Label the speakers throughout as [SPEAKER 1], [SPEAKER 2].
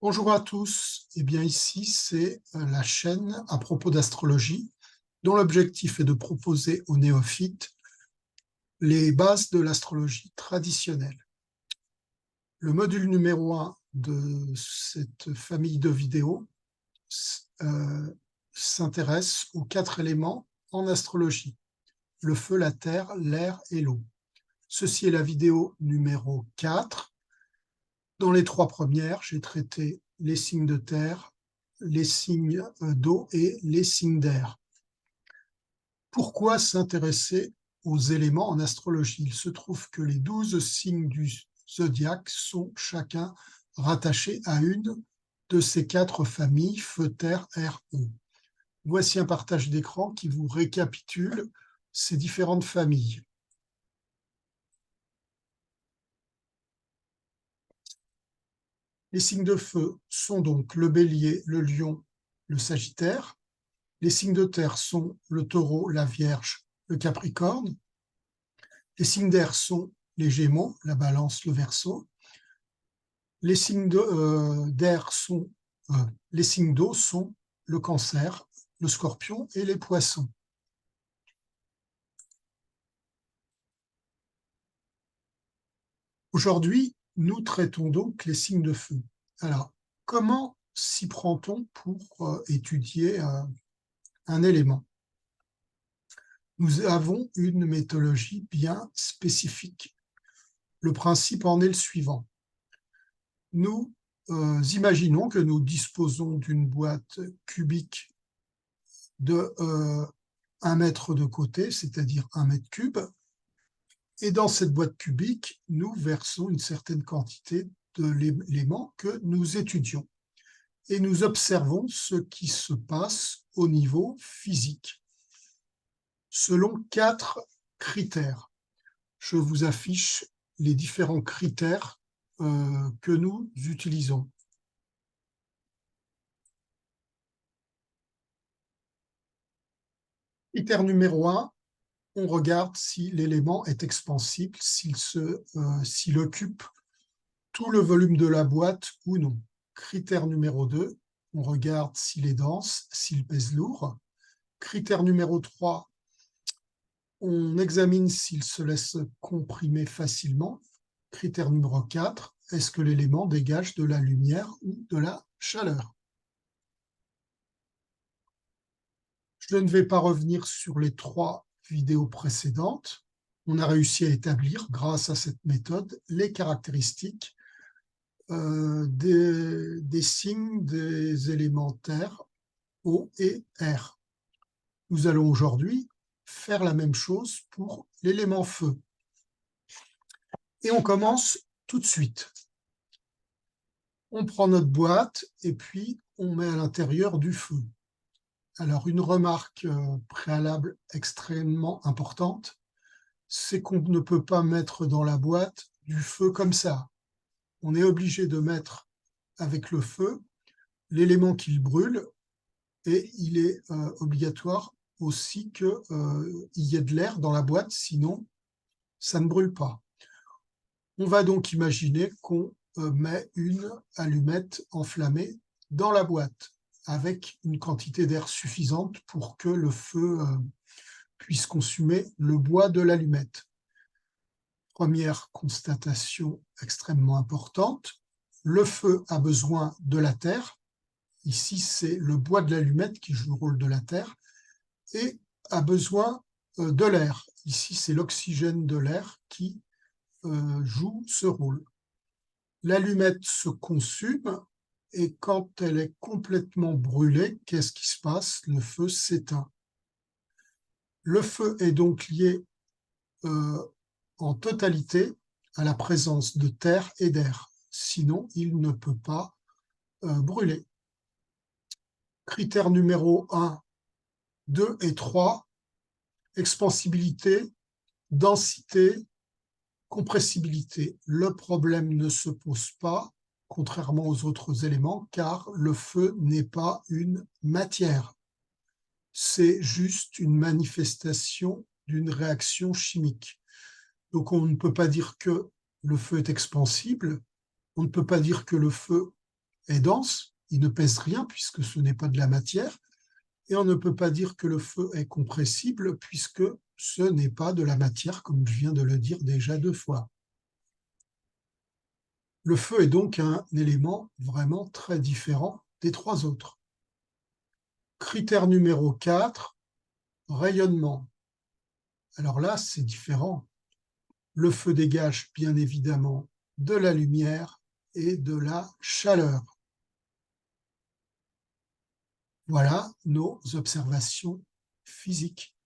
[SPEAKER 1] Bonjour à tous. Eh bien, ici, c'est la chaîne à propos d'astrologie, dont l'objectif est de proposer aux néophytes les bases de l'astrologie traditionnelle. Le module numéro 1 de cette famille de vidéos s'intéresse aux 4 éléments en astrologie: le feu, la terre, l'air et l'eau. Ceci est la vidéo numéro 4. Dans les 3 premières, j'ai traité les signes de terre, les signes d'eau et les signes d'air. Pourquoi s'intéresser aux éléments en astrologie? Il se trouve que les 12 signes du zodiaque sont chacun rattachés à une de ces 4 familles, feu, terre, air, eau. Voici un partage d'écran qui vous récapitule ces différentes familles. Les signes de feu sont donc le bélier, le lion, le sagittaire. Les signes de terre sont le taureau, la vierge, le capricorne. Les signes d'air sont les gémeaux, la balance, le verseau. Les signes d'air sont, les signes d'eau sont le cancer, le scorpion et les poissons. Aujourd'hui, nous traitons donc les signes de feu. Alors, comment s'y prend-on pour étudier un élément? Nous avons une méthodologie bien spécifique. Le principe en est le suivant. Nous imaginons que nous disposons d'une boîte cubique de 1 mètre de côté, c'est-à-dire 1 mètre cube, et dans cette boîte cubique, nous versons une certaine quantité de l'élément que nous étudions. Et nous observons ce qui se passe au niveau physique, selon 4 critères. Je vous affiche les différents critères que nous utilisons. Critère numéro 1, on regarde si l'élément est expansible, s'il occupe tout le volume de la boîte ou non. Critère numéro 2, on regarde s'il est dense, s'il pèse lourd. Critère numéro 3, on examine s'il se laisse comprimer facilement. Critère numéro 4, est-ce que l'élément dégage de la lumière ou de la chaleur? Je ne vais pas revenir sur les 3 vidéos précédentes. On a réussi à établir, grâce à cette méthode, les caractéristiques des signes des éléments terre, eau et air. Nous allons aujourd'hui faire la même chose pour l'élément feu. Et on commence tout de suite. On prend notre boîte et puis on met à l'intérieur du feu. Alors, une remarque préalable extrêmement importante, c'est qu'on ne peut pas mettre dans la boîte du feu comme ça. On est obligé de mettre avec le feu l'élément qu'il brûle, et il est obligatoire aussi qu'il y ait de l'air dans la boîte, sinon ça ne brûle pas. On va donc imaginer qu'on met une allumette enflammée dans la boîte, avec une quantité d'air suffisante pour que le feu puisse consumer le bois de l'allumette. Première constatation extrêmement importante, le feu a besoin de la terre. Ici, c'est le bois de l'allumette qui joue le rôle de la terre, et a besoin de l'air. Ici, c'est l'oxygène de l'air qui joue ce rôle. L'allumette se consume, et quand elle est complètement brûlée, qu'est-ce qui se passe? Le feu s'éteint. Le feu est donc lié en totalité à la présence de terre et d'air. Sinon, il ne peut pas brûler. Critère numéro 1, 2 et 3, expansibilité, densité, compressibilité. Le problème ne se pose pas, contrairement aux autres éléments, car le feu n'est pas une matière. C'est juste une manifestation d'une réaction chimique. Donc on ne peut pas dire que le feu est expansible, on ne peut pas dire que le feu est dense, il ne pèse rien puisque ce n'est pas de la matière, et on ne peut pas dire que le feu est compressible puisque ce n'est pas de la matière, comme je viens de le dire déjà 2 fois. Le feu est donc un élément vraiment très différent des 3 autres. Critère numéro 4, rayonnement. Alors là, c'est différent. Le feu dégage bien évidemment de la lumière et de la chaleur. Voilà nos observations physiques.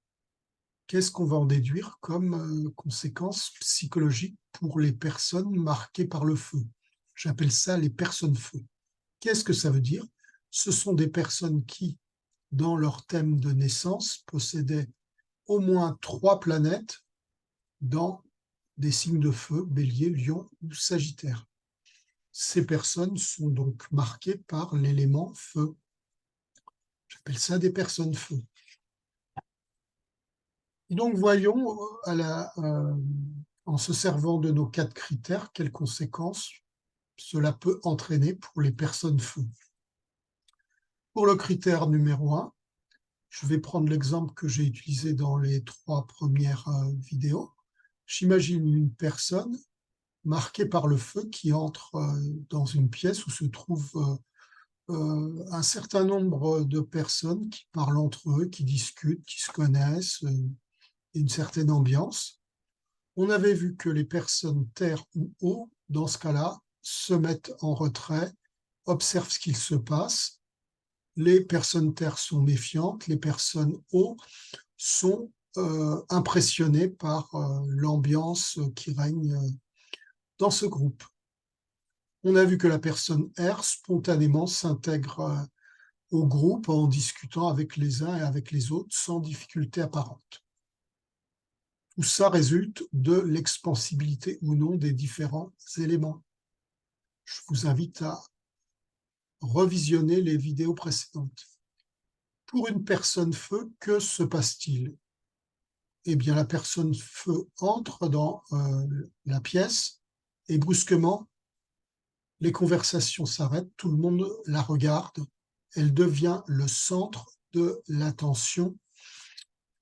[SPEAKER 1] Qu'est-ce qu'on va en déduire comme conséquences psychologiques pour les personnes marquées par le feu? J'appelle ça les personnes feu. Qu'est-ce que ça veut dire? Ce sont des personnes qui, dans leur thème de naissance, possédaient au moins 3 planètes dans des signes de feu, Bélier, Lion ou Sagittaire. Ces personnes sont donc marquées par l'élément feu. J'appelle ça des personnes feu. Donc voyons en se servant de nos 4 critères, quelles conséquences cela peut entraîner pour les personnes feu. Pour le critère numéro 1, je vais prendre l'exemple que j'ai utilisé dans les 3 premières vidéos. J'imagine une personne marquée par le feu qui entre dans une pièce où se trouvent un certain nombre de personnes qui parlent entre eux, qui discutent, qui se connaissent, une certaine ambiance. On avait vu que les personnes terre ou eau, dans ce cas-là, se mettent en retrait, observent ce qu'il se passe. Les personnes terre sont méfiantes, les personnes eau sont impressionnées par l'ambiance qui règne dans ce groupe. On a vu que la personne R, spontanément, s'intègre au groupe en discutant avec les uns et avec les autres sans difficulté apparente. Tout ça résulte de l'expansibilité ou non des différents éléments. Je vous invite à revisionner les vidéos précédentes. Pour une personne feu, que se passe-t-il? Eh bien, la personne feu entre dans la pièce et brusquement, les conversations s'arrêtent, tout le monde la regarde, elle devient le centre de l'attention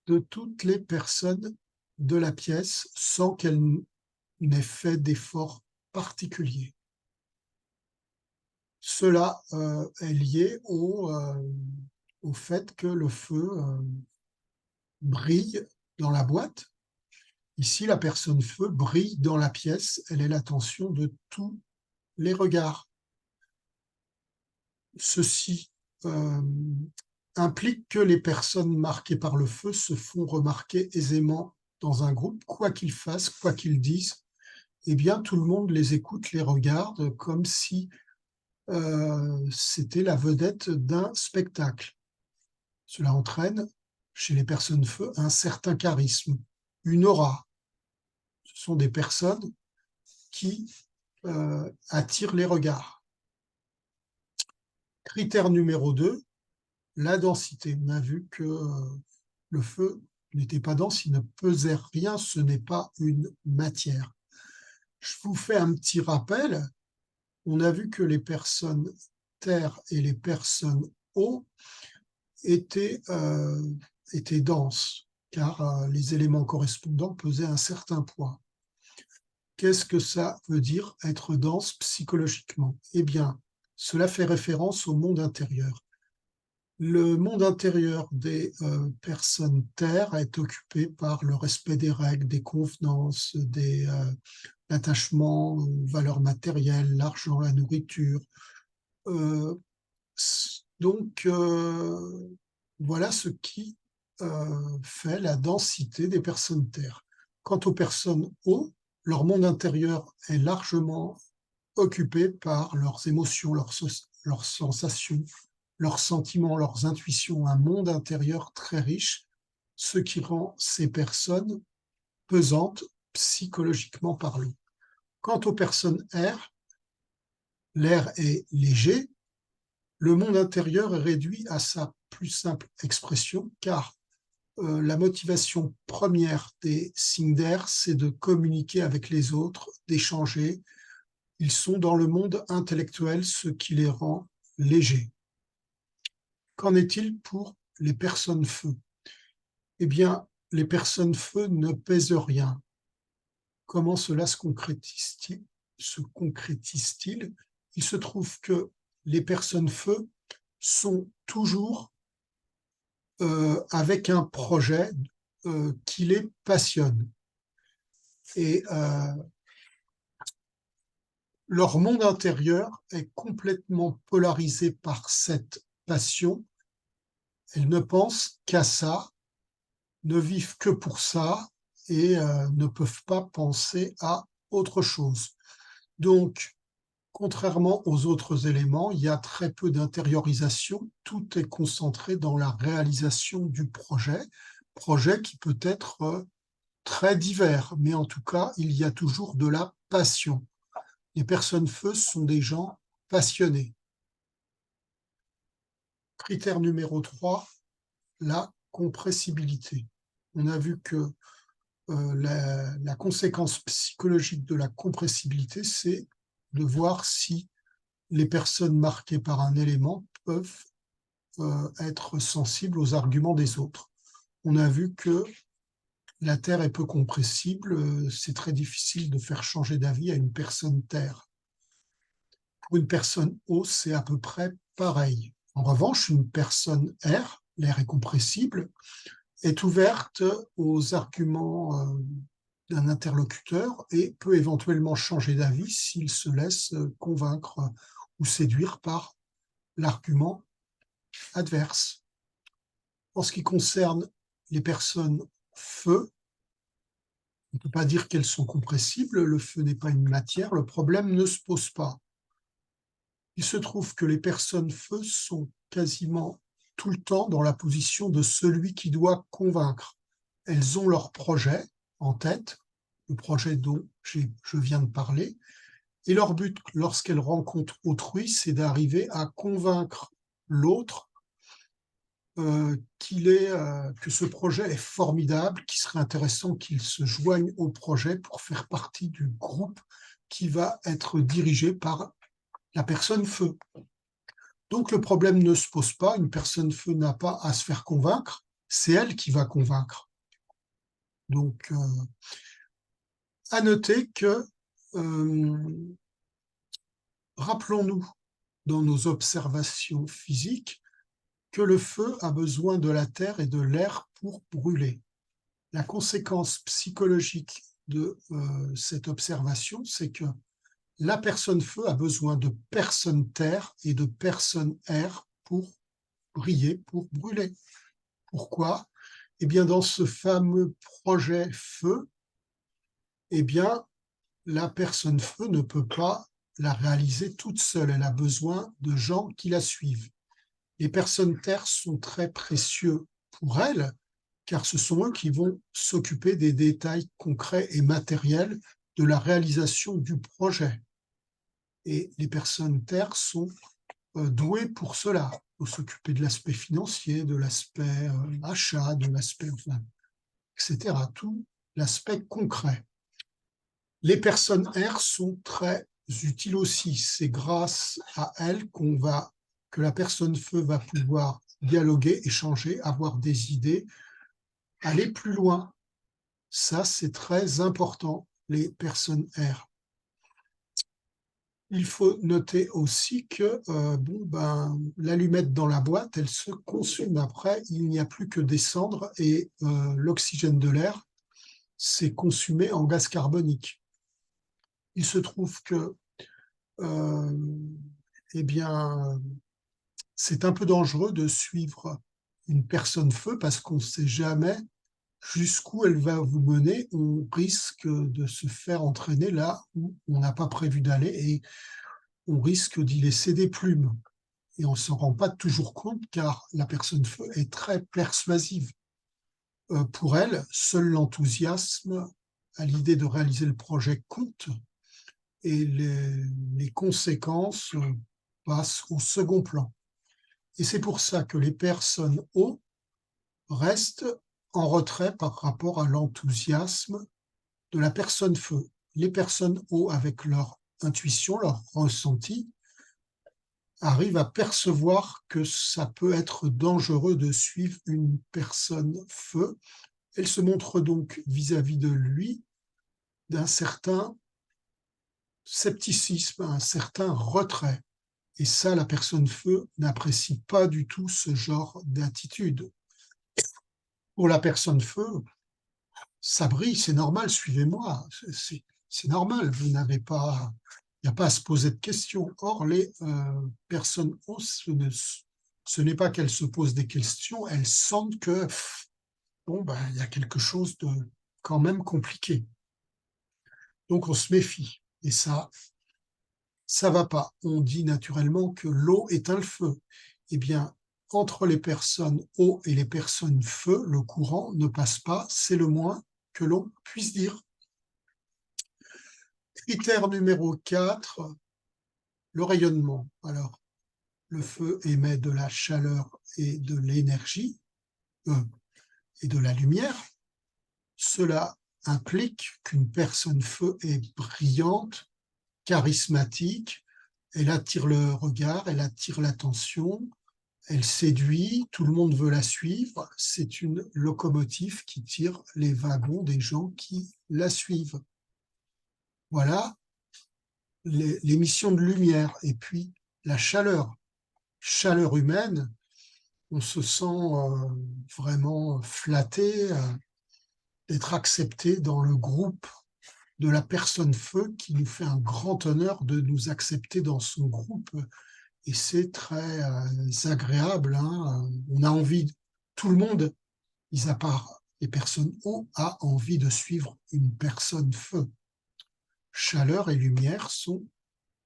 [SPEAKER 1] de toutes les personnes de la pièce sans qu'elle n'ait fait d'effort particulier. Cela est lié au fait que le feu brille dans la boîte. Ici, la personne feu brille dans la pièce, elle est l'attention de tous les regards. Ceci implique que les personnes marquées par le feu se font remarquer aisément dans un groupe, quoi qu'ils fassent, quoi qu'ils disent, eh bien tout le monde les écoute, les regarde comme si c'était la vedette d'un spectacle. Cela entraîne chez les personnes feu un certain charisme, une aura. Ce sont des personnes qui attirent les regards. Critère numéro 2, la densité. On a vu que le feu n'était pas dense, il ne pesait rien, ce n'est pas une matière. Je vous fais un petit rappel. On a vu que les personnes terre et les personnes eau étaient denses, car les éléments correspondants pesaient un certain poids. Qu'est-ce que ça veut dire être dense psychologiquement? Eh bien, cela fait référence au monde intérieur. Le monde intérieur des personnes terre est occupé par le respect des règles, des convenances, des attachements aux valeurs matérielles, l'argent, la nourriture. Donc, voilà ce qui fait la densité des personnes terre. Quant aux personnes eau, leur monde intérieur est largement occupé par leurs émotions, leurs sensations, leurs sentiments, leurs intuitions, un monde intérieur très riche, ce qui rend ces personnes pesantes psychologiquement parlant. Quant aux personnes R, l'air est léger, le monde intérieur est réduit à sa plus simple expression, car la motivation première des signes d'air, c'est de communiquer avec les autres, d'échanger, Ils sont dans le monde intellectuel, ce qui les rend légers. Qu'en est-il pour les personnes feu? Eh bien, les personnes feu ne pèsent rien. Comment cela se concrétise-t-il? Il se trouve que les personnes feu sont toujours avec un projet qui les passionne. Et leur monde intérieur est complètement polarisé par cette passion. Elles ne pensent qu'à ça, ne vivent que pour ça et ne peuvent pas penser à autre chose. Donc, contrairement aux autres éléments, il y a très peu d'intériorisation, tout est concentré dans la réalisation du projet qui peut être très divers, mais en tout cas, il y a toujours de la passion. Les personnes feu sont des gens passionnés. Critère numéro 3, la compressibilité. On a vu que la conséquence psychologique de la compressibilité, c'est de voir si les personnes marquées par un élément peuvent être sensibles aux arguments des autres. On a vu que la terre est peu compressible, c'est très difficile de faire changer d'avis à une personne terre. Pour une personne eau, c'est à peu près pareil. En revanche, une personne air, l'air est compressible, est ouverte aux arguments d'un interlocuteur et peut éventuellement changer d'avis s'il se laisse convaincre ou séduire par l'argument adverse. En ce qui concerne les personnes feu, on ne peut pas dire qu'elles sont compressibles, le feu n'est pas une matière, le problème ne se pose pas. Il se trouve que les personnes feu sont quasiment tout le temps dans la position de celui qui doit convaincre. Elles ont leur projet en tête, le projet dont je viens de parler, et leur but, lorsqu'elles rencontrent autrui, c'est d'arriver à convaincre l'autre que ce projet est formidable, qu'il serait intéressant qu'il se joigne au projet pour faire partie du groupe qui va être dirigé par la personne feu. Donc le problème ne se pose pas, une personne feu n'a pas à se faire convaincre, c'est elle qui va convaincre. Donc, à noter que, rappelons-nous dans nos observations physiques que le feu a besoin de la terre et de l'air pour brûler. La conséquence psychologique de cette observation, c'est que la personne feu a besoin de personne terre et de personne air pour briller, pour brûler. Pourquoi? Eh bien, dans ce fameux projet feu, eh bien, la personne feu ne peut pas la réaliser toute seule. Elle a besoin de gens qui la suivent. Les personnes terre sont très précieux pour elle, car ce sont eux qui vont s'occuper des détails concrets et matériels de la réalisation du projet. Et les personnes terre sont douées pour cela, pour s'occuper de l'aspect financier, de l'aspect achat, de l'aspect, enfin, etc., tout l'aspect concret. Les personnes air sont très utiles aussi. C'est grâce à elles que la personne feu va pouvoir dialoguer, échanger, avoir des idées, aller plus loin. Ça, c'est très important, les personnes air. Il faut noter aussi que l'allumette dans la boîte, elle se consume après, il n'y a plus que des cendres et l'oxygène de l'air s'est consumé en gaz carbonique. Il se trouve que eh bien, c'est un peu dangereux de suivre une personne feu parce qu'on ne sait jamais jusqu'où elle va vous mener. On risque de se faire entraîner là où on n'a pas prévu d'aller et on risque d'y laisser des plumes. Et on ne se rend pas toujours compte car la personne feu est très persuasive. Pour elle, seul l'enthousiasme à l'idée de réaliser le projet compte et les conséquences passent au second plan. Et c'est pour ça que les personnes eau restent en retrait par rapport à l'enthousiasme de la personne feu. Les personnes eau, avec leur intuition, leur ressenti, arrive à percevoir que ça peut être dangereux de suivre une personne feu. Elle se montre donc vis-à-vis de lui d'un certain scepticisme, un certain retrait. Et ça, la personne feu n'apprécie pas du tout ce genre d'attitude. Pour la personne feu, ça brille, c'est normal, suivez-moi, c'est normal, vous n'avez pas, il n'y a pas à se poser de questions. Or, les personnes hauts, ce n'est pas qu'elles se posent des questions, elles sentent que, bon, ben, il y a quelque chose de quand même compliqué. Donc, on se méfie. Et ça va pas. On dit naturellement que l'eau éteint le feu. Eh bien, entre les personnes eau et les personnes feu, le courant ne passe pas, c'est le moins que l'on puisse dire. Critère numéro 4, le rayonnement. Alors, le feu émet de la chaleur et de l'énergie, et de la lumière. Cela implique qu'une personne feu est brillante, charismatique, elle attire le regard, elle attire l'attention, elle séduit, tout le monde veut la suivre. C'est une locomotive qui tire les wagons des gens qui la suivent. Voilà l'émission de lumière. Et puis la chaleur humaine, on se sent vraiment flatté d'être accepté dans le groupe de la personne feu qui nous fait un grand honneur de nous accepter dans son groupe. Et c'est très agréable. Hein. On a envie, tout le monde, mis à part les personnes eau, a envie de suivre une personne feu. Chaleur et lumière sont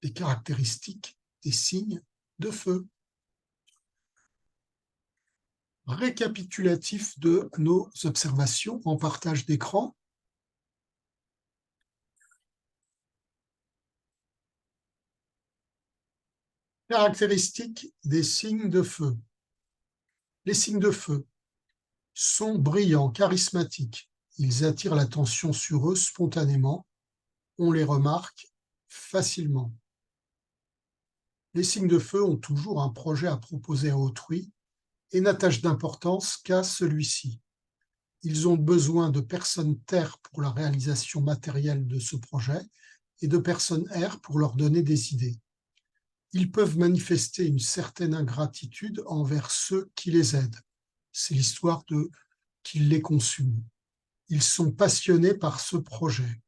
[SPEAKER 1] des caractéristiques, des signes de feu. Récapitulatif de nos observations en partage d'écran. Caractéristiques des signes de feu. Les signes de feu sont brillants, charismatiques. Ils attirent l'attention sur eux spontanément. On les remarque facilement. Les signes de feu ont toujours un projet à proposer à autrui et n'attachent d'importance qu'à celui-ci. Ils ont besoin de personnes terre pour la réalisation matérielle de ce projet et de personnes air pour leur donner des idées. Ils peuvent manifester une certaine ingratitude envers ceux qui les aident. C'est l'histoire de qu'ils les consument. Ils sont passionnés par ce projet.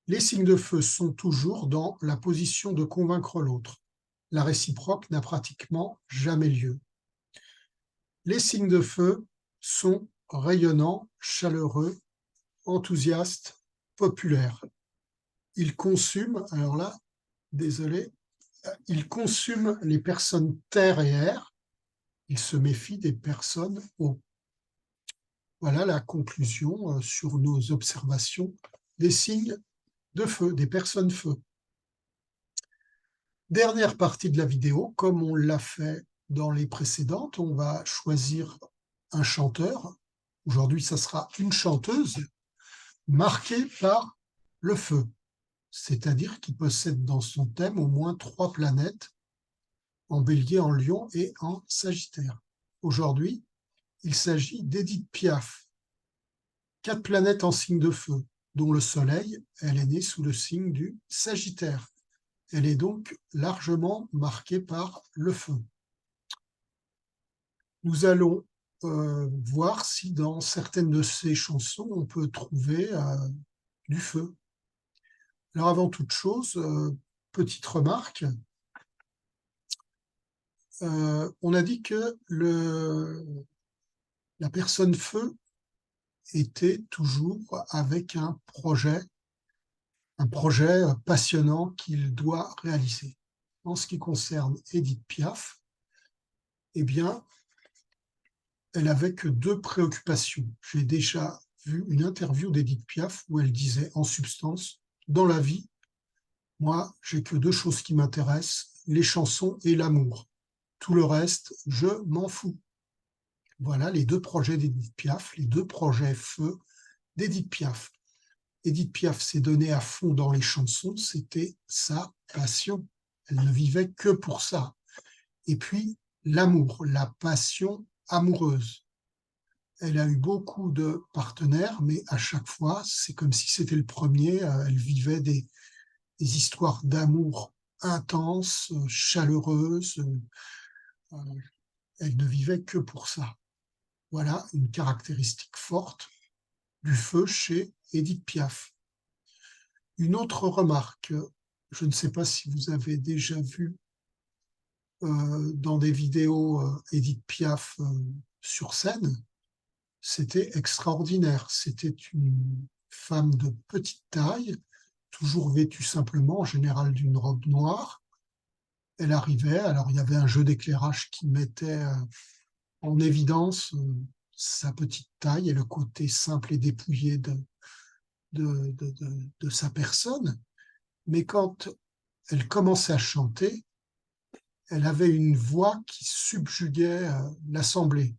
[SPEAKER 1] Les signes de feu sont toujours dans la position de convaincre l'autre. La réciproque n'a pratiquement jamais lieu. Les signes de feu sont rayonnants, chaleureux, enthousiastes, populaires. Ils consument, alors là, désolé, ils consument les personnes terre et air. Ils se méfient des personnes eau. Voilà la conclusion sur nos observations des signes de feu, des personnes feu. Dernière partie de la vidéo, comme on l'a fait dans les précédentes, on va choisir un chanteur. Aujourd'hui, ça sera une chanteuse marquée par le feu, c'est-à-dire qui possède dans son thème au moins 3 planètes, en Bélier, en Lion et en Sagittaire. Aujourd'hui, il s'agit d'Édith Piaf. 4 planètes en signe de feu, dont le Soleil, elle est née sous le signe du Sagittaire. Elle est donc largement marquée par le feu. Nous allons voir si dans certaines de ces chansons, on peut trouver du feu. Alors avant toute chose, petite remarque, on a dit que la personne feu était toujours avec un projet passionnant qu'il doit réaliser. En ce qui concerne Édith Piaf, eh bien, elle avait que 2 préoccupations. J'ai déjà vu une interview d'Édith Piaf où elle disait en substance, dans la vie, moi, j'ai que 2 choses qui m'intéressent, les chansons et l'amour. Tout le reste, je m'en fous. Voilà les 2 projets d'Édith Piaf, les 2 projets feu d'Édith Piaf. Édith Piaf s'est donnée à fond dans les chansons, c'était sa passion. Elle ne vivait que pour ça. Et puis, l'amour, la passion amoureuse. Elle a eu beaucoup de partenaires, mais à chaque fois, c'est comme si c'était le premier. Elle vivait des histoires d'amour intenses, chaleureuses. Elle ne vivait que pour ça. Voilà une caractéristique forte du feu chez Édith Piaf. Une autre remarque, je ne sais pas si vous avez déjà vu dans des vidéos Édith Piaf sur scène, c'était extraordinaire. C'était une femme de petite taille, toujours vêtue simplement, en général d'une robe noire. Elle arrivait, alors il y avait un jeu d'éclairage qui mettait en évidence sa petite taille et le côté simple et dépouillé de sa personne. Mais quand elle commençait à chanter, elle avait une voix qui subjuguait l'assemblée.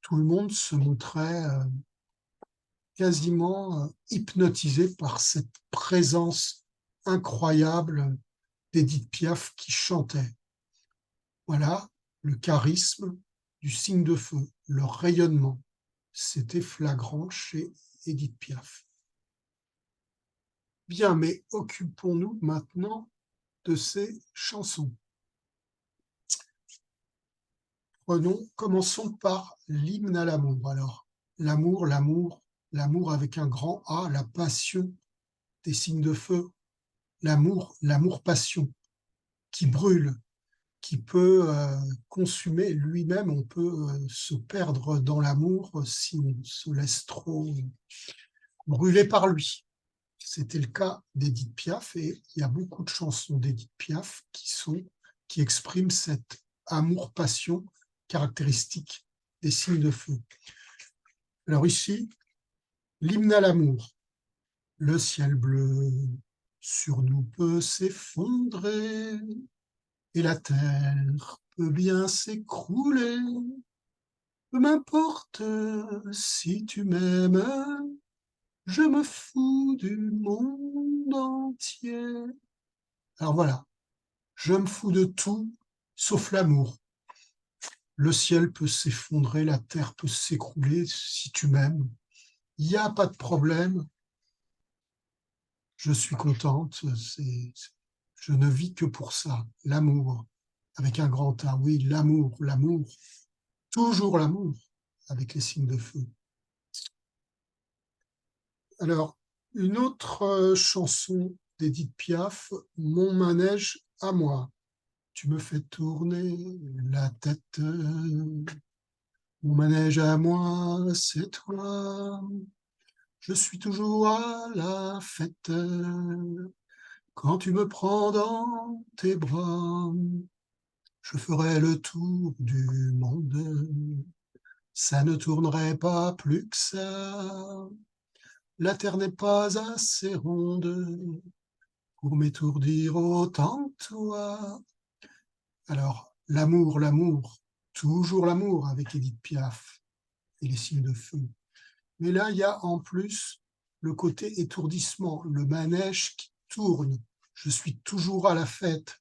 [SPEAKER 1] Tout le monde se montrait quasiment hypnotisé par cette présence incroyable d'Édith Piaf qui chantait. Voilà le charisme du signe de feu, le rayonnement. C'était flagrant chez Édith Piaf. Bien, mais occupons-nous maintenant de ces chansons. Commençons par l'hymne à l'amour. Alors, l'amour, l'amour, l'amour avec un grand A, la passion des signes de feu, l'amour, l'amour-passion qui brûle, qui peut consumer lui-même. On peut se perdre dans l'amour si on se laisse trop brûler par lui. C'était le cas d'Édith Piaf et il y a beaucoup de chansons d'Édith Piaf qui expriment cet amour-passion caractéristique des signes de feu. Alors ici, l'hymne à l'amour. Le ciel bleu sur nous peut s'effondrer et la terre peut bien s'écrouler. Peu m'importe si tu m'aimes, je me fous du monde entier. Alors voilà, je me fous de tout sauf l'amour. Le ciel peut s'effondrer, la terre peut s'écrouler si tu m'aimes. Il n'y a pas de problème. Je suis contente. Je ne vis que pour ça. L'amour, avec un grand A. Oui, l'amour, l'amour. Toujours l'amour, avec les signes de feu. Alors, une autre chanson d'Édith Piaf, Mon manège à moi. Tu me fais tourner la tête. Mon manège à moi, c'est toi. Je suis toujours à la fête quand tu me prends dans tes bras. Je ferai le tour du monde. Ça ne tournerait pas plus que ça. La terre n'est pas assez ronde pour m'étourdir autant que toi. Alors, l'amour, l'amour, toujours l'amour avec Édith Piaf et les signes de feu. Mais là, il y a en plus le côté étourdissement, le manège qui tourne. Je suis toujours à la fête.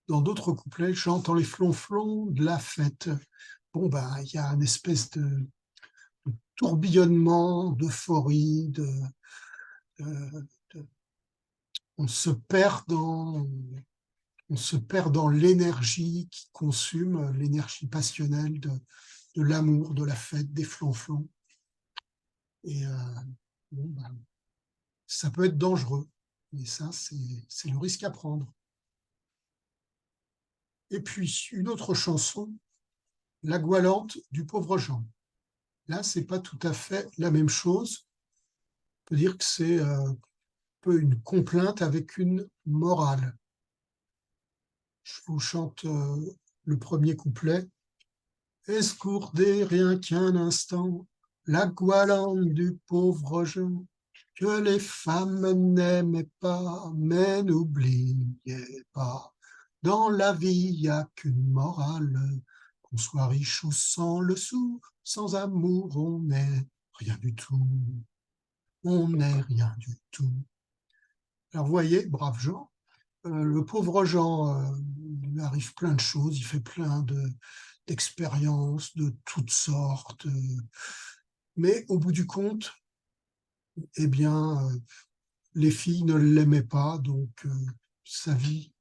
[SPEAKER 1] Dans d'autres couplets, j'entends les flonflons de la fête. Bon, ben, il y a une espèce de tourbillonnement, d'euphorie, de- on se perd dans l'énergie qui consume, l'énergie passionnelle de l'amour, de la fête, des flonflons. Et bon, ben, ça peut être dangereux, mais ça, c'est le risque à prendre. Et puis, une autre chanson, La Goualante du pauvre Jean. Là, c'est pas tout à fait la même chose. On peut dire que c'est un peu une complainte avec une morale. Je vous chante le premier couplet. Escourdez rien qu'un instant la Goualante du pauvre Jean, que les femmes n'aimaient pas, mais n'oubliez pas. Dans la vie, il n'y a qu'une morale. Qu'on soit riche ou sans le sou, sans amour, on n'est rien du tout. on n'est rien du tout. Alors, vous voyez, brave Jean, le pauvre Jean, il lui arrive plein de choses, il fait plein d'expériences de toutes sortes, mais au bout du compte, eh bien, les filles ne l'aimaient pas, donc sa vie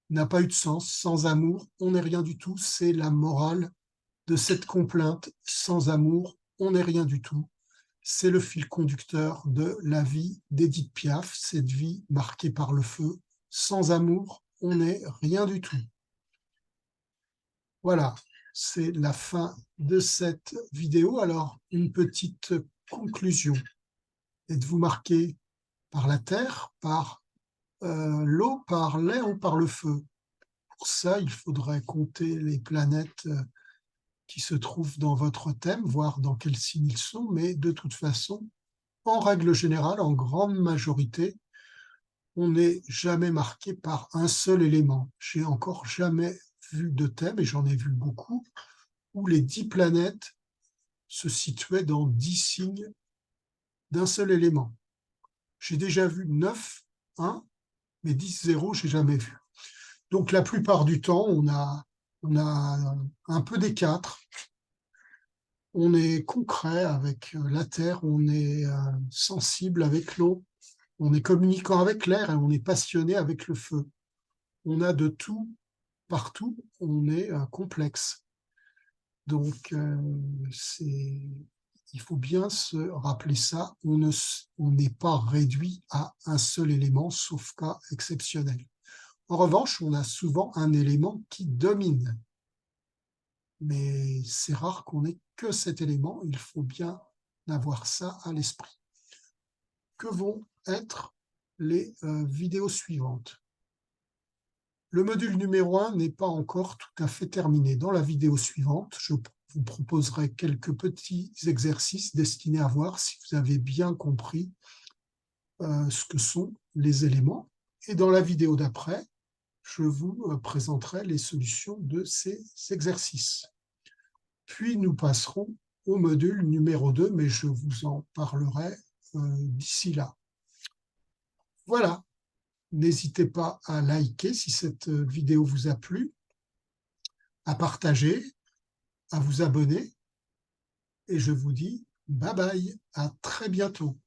[SPEAKER 1] n'a pas eu de sens. Sans amour, on n'est rien du tout. C'est la morale de cette complainte. Sans amour, on n'est rien du tout. C'est le fil conducteur de la vie d'Édith Piaf, cette vie marquée par le feu. Sans amour, on n'est rien du tout. Voilà, c'est la fin de cette vidéo. Alors, une petite conclusion. Êtes-vous marqué par la terre, par l'eau, par l'air ou par le feu? Pour ça, il faudrait compter les planètes qui se trouvent dans votre thème, voir dans quel signe ils sont, mais de toute façon, en règle générale, en grande majorité, on n'est jamais marqué par un seul élément. J'ai encore jamais vu de thème, et j'en ai vu beaucoup, où les 10 planètes se situaient dans 10 signes d'un seul élément. J'ai déjà vu 9, 1, mais 10, 0, j'ai jamais vu. Donc la plupart du temps, on a un peu des quatre. On est concret avec la terre, on est sensible avec l'eau, on est communicant avec l'air et on est passionné avec le feu. On a de tout partout, on est complexe. Donc, il faut bien se rappeler ça, on n'est pas réduit à un seul élément, sauf cas exceptionnel. En revanche, on a souvent un élément qui domine. Mais c'est rare qu'on ait que cet élément, il faut bien avoir ça à l'esprit. Que vont être les vidéos suivantes? Le module numéro 1 n'est pas encore tout à fait terminé. Dans la vidéo suivante, je vous proposerai quelques petits exercices destinés à voir si vous avez bien compris ce que sont les éléments. Et dans la vidéo d'après, je vous présenterai les solutions de ces exercices. Puis nous passerons au module numéro 2, mais je vous en parlerai d'ici là. Voilà, n'hésitez pas à liker si cette vidéo vous a plu, à partager, à vous abonner, et je vous dis bye bye, à très bientôt.